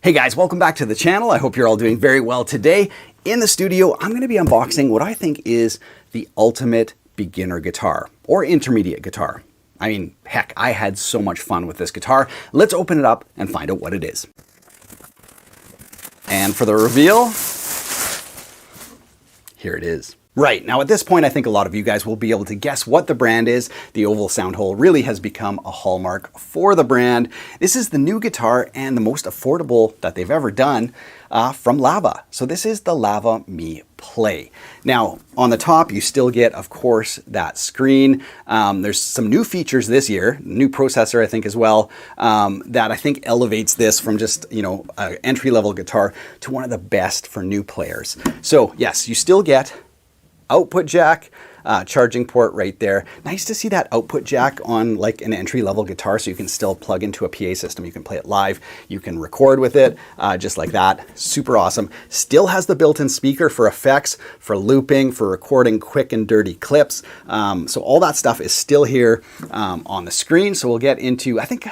Hey guys, welcome back to the channel. I hope you're all doing very well today. In the studio, I'm going to be unboxing what I think is the ultimate beginner guitar or intermediate guitar. I mean, heck, I had so much fun with this guitar. Let's open it up and find out what it is. And for the reveal, here it is. Right, now at this point, I think a lot of you guys will be able to guess what the brand is. The oval sound hole really has become a hallmark for the brand. This is the new guitar and the most affordable that they've ever done from Lava. So this is the Lava Me Play. Now, on the top, you still get, of course, that screen. There's some new features this year, new processor, I think, as well, that I think elevates this from just, an entry-level guitar to one of the best for new players. So yes, you still get output jack, charging port right there. Nice to see that output jack on like an entry-level guitar, so you can still plug into a PA system. You can play it live, you can record with it, just like that. Super awesome. Still has the built-in speaker for effects, for looping, for recording quick and dirty clips. So all that stuff is still here on the screen. So we'll get into, I think,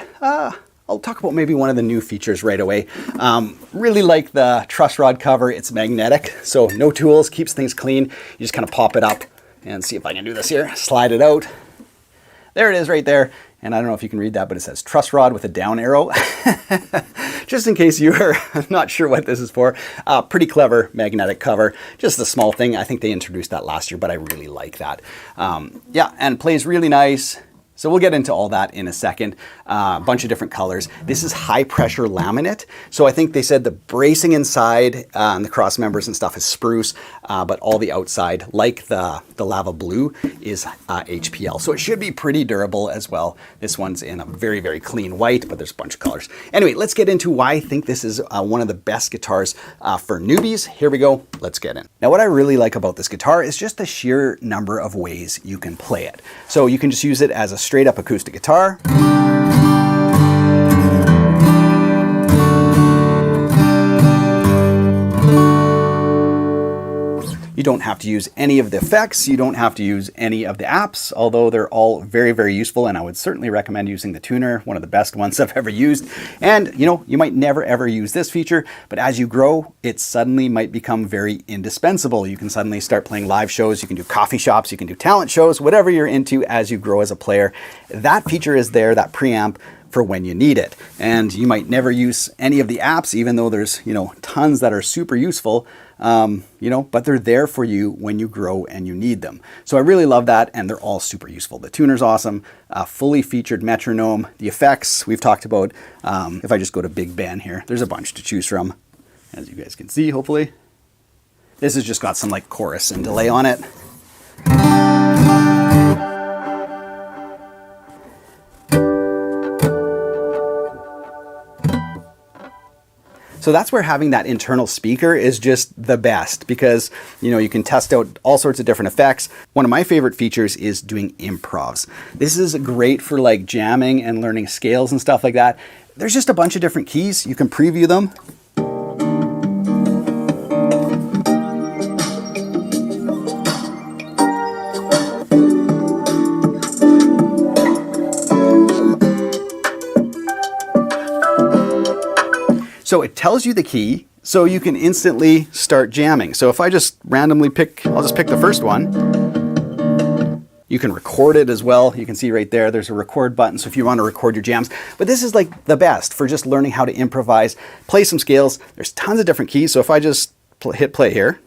I'll talk about maybe one of the new features right away. Really like the truss rod cover. It's magnetic, so no tools, keeps things clean. You just kind of pop it up and see if I can do this here. Slide it out. There it is right there. And I don't know if you can read that, but it says truss rod with a down arrow. Just in case you are not sure what this is for. Pretty clever magnetic cover. Just a small thing. I think they introduced that last year, but I really like that. Yeah, and plays really nice. So we'll get into all that in a second. A bunch of different colors. This is high pressure laminate. So I think they said the bracing inside and the cross members and stuff is spruce, but all the outside, like the Lava Blue, is HPL. So it should be pretty durable as well. This one's in a very, very clean white, but there's a bunch of colors. Anyway, let's get into why I think this is one of the best guitars for newbies. Here we go. Let's get in. Now, what I really like about this guitar is just the sheer number of ways you can play it. So you can just use it as a straight up acoustic guitar. You don't have to use any of the effects. You don't have to use any of the apps, although they're all very, very useful. And I would certainly recommend using the tuner, one of the best ones I've ever used. And you might never ever use this feature, but as you grow, it suddenly might become very indispensable. You can suddenly start playing live shows. You can do coffee shops. You can do talent shows, whatever you're into as you grow as a player. That feature is there, that preamp, for when you need it. And you might never use any of the apps, even though there's, tons that are super useful, but they're there for you when you grow and you need them. So I really love that, and they're all super useful. The tuner's awesome, fully featured metronome. The effects we've talked about. If I just go to Big Ben here, there's a bunch to choose from, as you guys can see, hopefully. This has just got some like chorus and delay on it. So that's where having that internal speaker is just the best, because you can test out all sorts of different effects. One of my favorite features is doing improvs. This is great for like jamming and learning scales and stuff like that. There's just a bunch of different keys. You can preview them. So it tells you the key, so you can instantly start jamming. So if I just randomly I'll just pick the first one. You can record it as well. You can see right there, there's a record button. So if you want to record your jams, but this is like the best for just learning how to improvise, play some scales. There's tons of different keys. So if I just hit play here,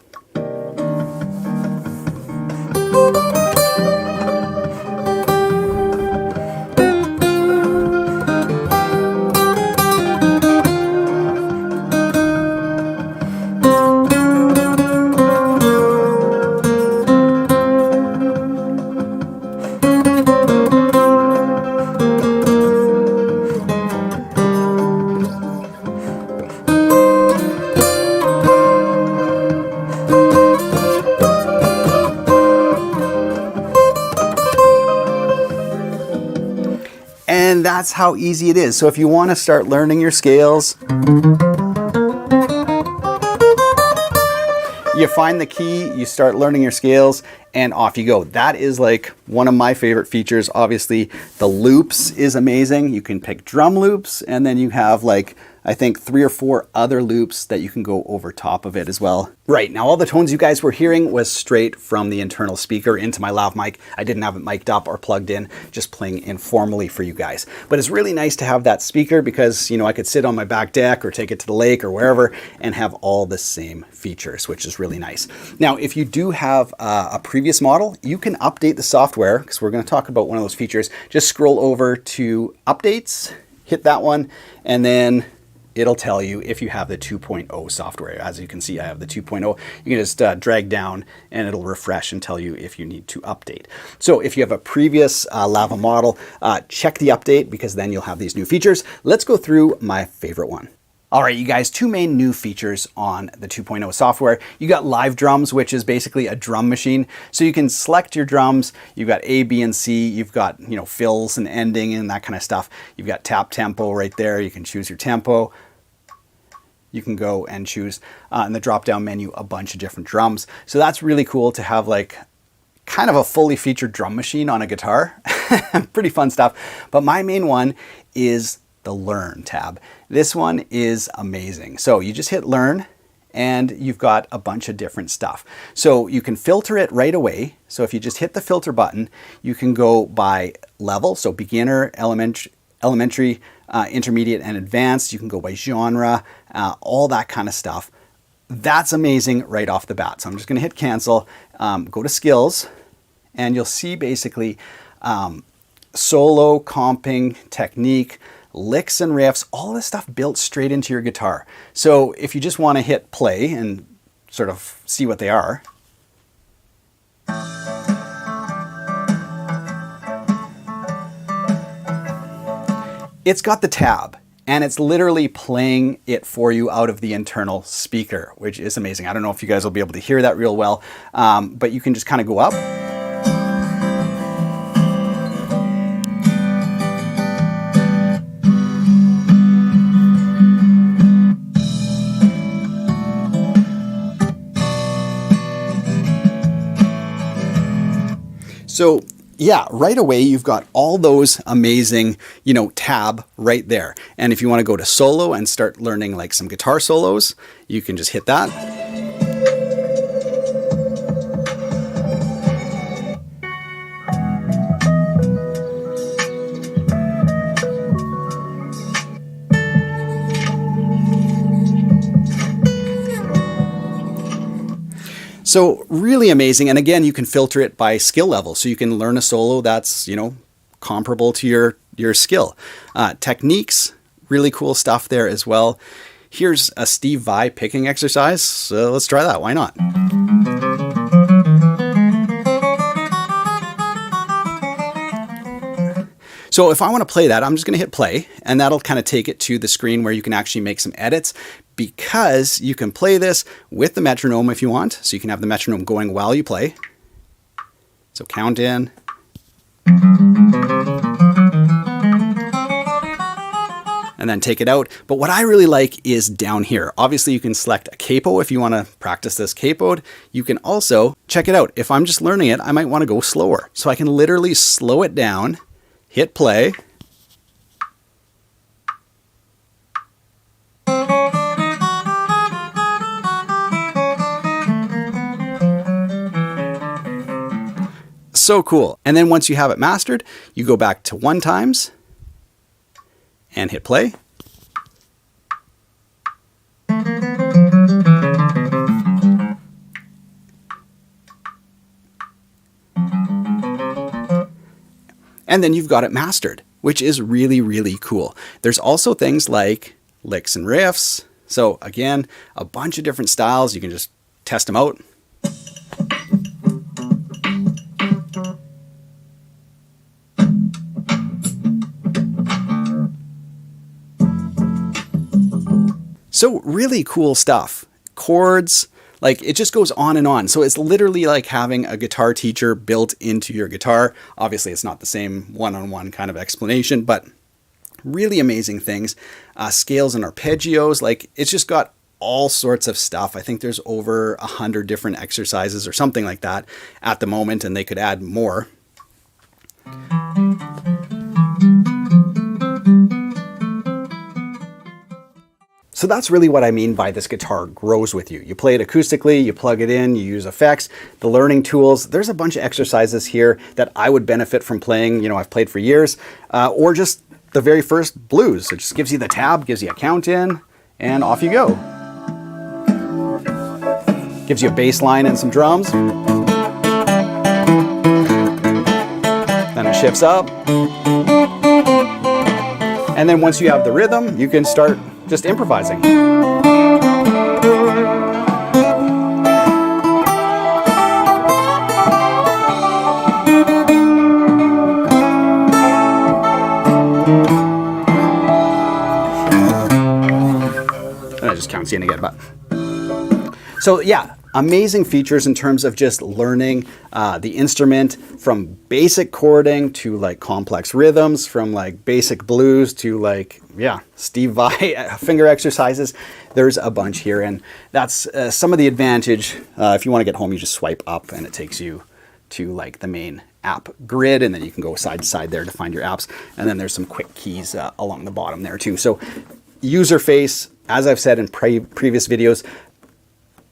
and that's how easy it is. So if you want to start learning your scales, you find the key, you start learning your scales, and off you go. That is like one of my favorite features. Obviously, the loops is amazing. You can pick drum loops, and then you have like I think 3 or 4 other loops that you can go over top of it as well. Right, now all the tones you guys were hearing was straight from the internal speaker into my lav mic. I didn't have it mic'd up or plugged in, just playing informally for you guys. But it's really nice to have that speaker because, you know, I could sit on my back deck or take it to the lake or wherever and have all the same features, which is really nice. Now, if you do have a previous model, you can update the software, because we're going to talk about one of those features. Just scroll over to Updates, hit that one, and then it'll tell you if you have the 2.0 software. As you can see, I have the 2.0. You can just drag down and it'll refresh and tell you if you need to update. So if you have a previous Lava model, check the update because then you'll have these new features. Let's go through my favorite one. All right, you guys, 2 main new features on the 2.0 software. You got live drums, which is basically a drum machine. So you can select your drums. You've got A, B, and C. You've got, you know, fills and ending and that kind of stuff. You've got tap tempo right there. You can choose your tempo. You can go and choose in the drop-down menu a bunch of different drums. So that's really cool to have like kind of a fully featured drum machine on a guitar. Pretty fun stuff. But my main one is the Learn tab. This one is amazing. So you just hit Learn and you've got a bunch of different stuff. So you can filter it right away. So if you just hit the filter button, you can go by level. So beginner, elementary, intermediate, and advanced. You can go by genre, all that kind of stuff. That's amazing right off the bat. So I'm just going to hit cancel, go to skills, and you'll see basically solo, comping, technique, licks and riffs, all this stuff built straight into your guitar. So if you just want to hit play and sort of see what they are, it's got the tab and it's literally playing it for you out of the internal speaker, which is amazing. I don't know if you guys will be able to hear that real well, but you can just kind of go up. So yeah, right away, you've got all those amazing, you know, tab right there. And if you want to go to solo and start learning like some guitar solos, you can just hit that. So really amazing. And again, you can filter it by skill level. So you can learn a solo that's, you know, comparable to your skill. Techniques, really cool stuff there as well. Here's a Steve Vai picking exercise. So let's try that. Why not? So if I want to play that, I'm just going to hit play and that'll kind of take it to the screen where you can actually make some edits, because you can play this with the metronome if you want. So you can have the metronome going while you play. So count in. And then take it out. But what I really like is down here. Obviously you can select a capo if you want to practice this capoed. You can also check it out. If I'm just learning it, I might want to go slower. So I can literally slow it down, hit play. So cool. And then once you have it mastered, you go back to 1 times and hit play. And then you've got it mastered, which is really, really cool. There's also things like licks and riffs. So again, a bunch of different styles. You can just test them out. So really cool stuff. Chords, like it just goes on and on. So it's literally like having a guitar teacher built into your guitar. Obviously it's not the same one-on-one kind of explanation, but really amazing things. Scales and arpeggios, like it's just got all sorts of stuff. I think there's over 100 different exercises or something like that at the moment, and they could add more. So that's really what I mean by this guitar grows with you. You play it acoustically, you plug it in, you use effects, the learning tools. There's a bunch of exercises here that I would benefit from playing. You know, I've played for years, or just the very first blues. It just gives you the tab, gives you a count in, and off you go. Gives you a bass line and some drums. Then it shifts up. And then once you have the rhythm, you can start just improvising. And that just counts in again, but. So yeah, amazing features in terms of just learning the instrument, from basic chording to like complex rhythms, from like basic blues to like, yeah, Steve Vai finger exercises. There's a bunch here, and that's some of the advantage. If you want to get home, you just swipe up and it takes you to like the main app grid, and then you can go side to side there to find your apps. And then there's some quick keys along the bottom there too. So user face, as I've said in previous videos,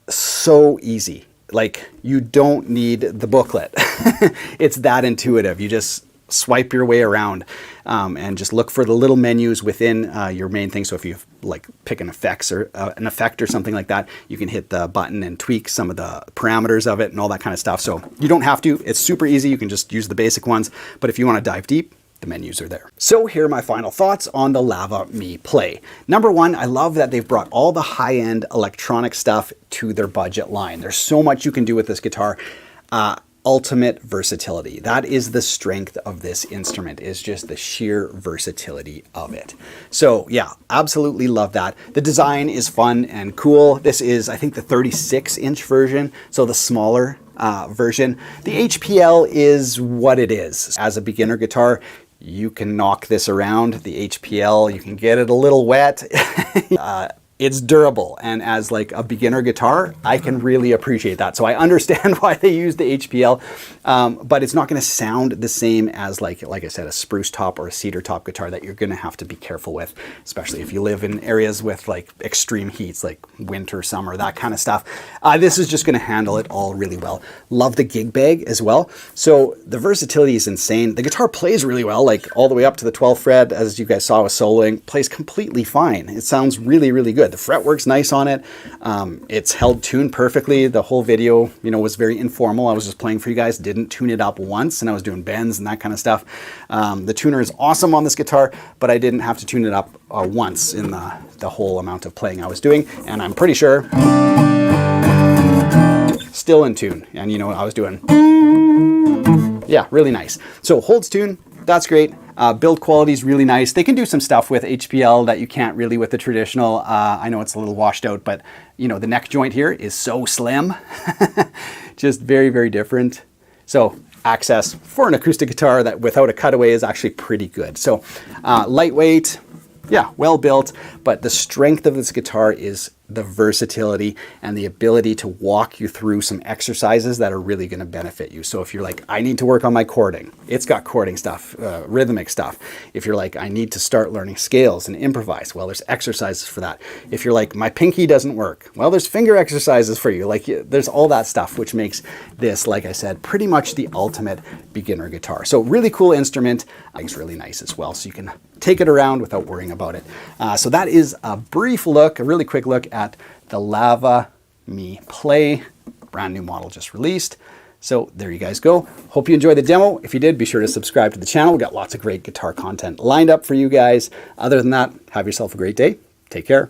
so easy. Like, you don't need the booklet. It's that intuitive. You just swipe your way around and just look for the little menus within your main thing. So if you like pick an effect or something like that, you can hit the button and tweak some of the parameters of it and all that kind of stuff. So you don't have to. It's super easy. You can just use the basic ones. But if you want to dive deep, the menus are there. So here are my final thoughts on the Lavami Play. Number one, I love that they've brought all the high-end electronic stuff to their budget line. There's so much you can do with this guitar. Ultimate versatility. That is the strength of this instrument, is just the sheer versatility of it. So yeah, absolutely love that. The design is fun and cool. This is, I think, the 36-inch version, so the smaller version. The HPL is what it is. As a beginner guitar, you can knock this around. The HPL, you can get it a little wet. It's durable, and as like a beginner guitar, I can really appreciate that. So I understand why they use the HPL, but it's not going to sound the same as like I said, a spruce top or a cedar top guitar that you're going to have to be careful with, especially if you live in areas with like extreme heats, like winter, summer, that kind of stuff. This is just going to handle it all really well. Love the gig bag as well. So the versatility is insane. The guitar plays really well, like all the way up to the 12th fret, as you guys saw with soloing, plays completely fine. It sounds really, really good. The fretwork's nice on it. It's held tuned perfectly. The whole video, you know, was very informal. I was just playing for you guys, didn't tune it up once, and I was doing bends and that kind of stuff. The tuner is awesome on this guitar, but I didn't have to tune it up once in the whole amount of playing I was doing, and I'm pretty sure still in tune. And you know what I was doing? Yeah, really nice. So holds tune, that's great. Build quality is really nice. They can do some stuff with HPL that you can't really with the traditional. I know it's a little washed out, but you know, the neck joint here is so slim. Just very, very different. So access for an acoustic guitar that without a cutaway is actually pretty good. So lightweight, yeah, well built, but the strength of this guitar is the versatility and the ability to walk you through some exercises that are really going to benefit you. So if you're like, I need to work on my chording, it's got chording stuff, rhythmic stuff. If you're like, I need to start learning scales and improvise, well, there's exercises for that. If you're like, my pinky doesn't work, well, there's finger exercises for you. Like, there's all that stuff, which makes this, like I said, pretty much the ultimate beginner guitar. So really cool instrument. It's really nice as well, so you can take it around without worrying about it. So that is a brief look, a really quick look at the Lavami Play, brand new model just released. So there you guys go. Hope you enjoyed the demo. If you did, be sure to subscribe to the channel. We've got lots of great guitar content lined up for you guys. Other than that, have yourself a great day. Take care.